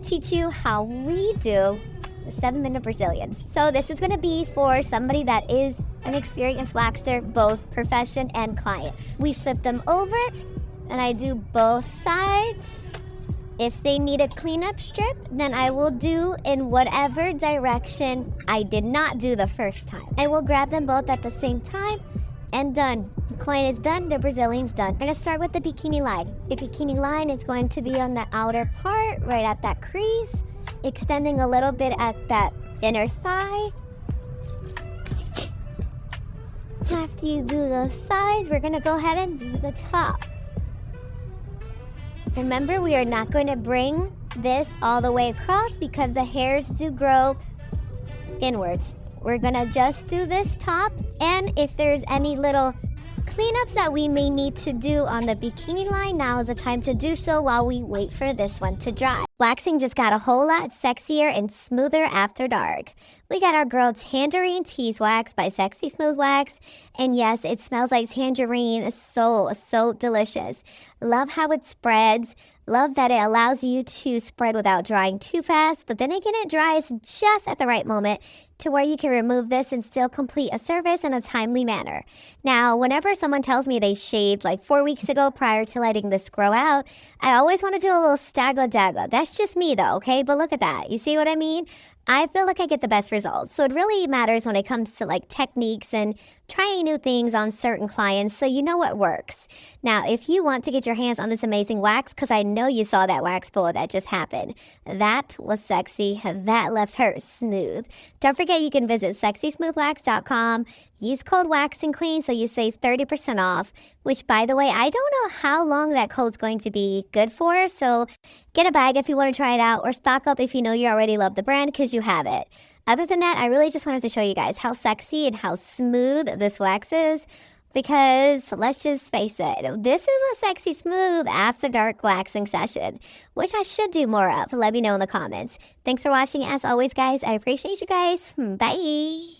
to teach you how we do the 7-minute Brazilians. So this is going to be for somebody that is an experienced waxer, both profession and client. We flip them over and I do both sides. If they need a cleanup strip, then I will do in whatever direction I did not do the first time. I will grab them both at the same time and done. The client is done, the Brazilian's done. I'm gonna start with the bikini line. The bikini line is going to be on the outer part, right at that crease, extending a little bit at that inner thigh. After you do those sides, we're gonna go ahead and do the top. Remember, we are not going to bring this all the way across because the hairs do grow inwards. We're gonna just do this top, and if there's any little cleanups that we may need to do on the bikini line, now is the time to do so while we wait for this one to dry. Waxing just got a whole lot sexier and smoother after dark. We got our girl Tangerine Tease Wax by Sexy Smooth Wax. And yes, it smells like tangerine. It's so delicious. Love how it spreads. Love that it allows you to spread without drying too fast. But then again, it dries just at the right moment to where you can remove this and still complete a service in a timely manner. Now, whenever someone tells me they shaved like 4 weeks ago prior to letting this grow out, I always want to do a little stagger. That's just me though, okay? But look at that. You see what I mean? I feel like I get the best results. So it really matters when it comes to like techniques and trying new things on certain clients so you know what works. Now, if you want to get your hands on this amazing wax, because I know you saw that wax pull that just happened. That was sexy. That left her smooth. Don't forget you can visit sexysmoothwax.com. Use code WAXINGQUEEN so you save 30% off, which by the way, I don't know how long that code's going to be good for. So get a bag if you want to try it out or stock up if you know you already love the brand because you have it. Other than that, I really just wanted to show you guys how sexy and how smooth this wax is because let's just face it, this is a sexy smooth after dark waxing session, which I should do more of. Let me know in the comments. Thanks for watching. As always, guys, I appreciate you guys. Bye.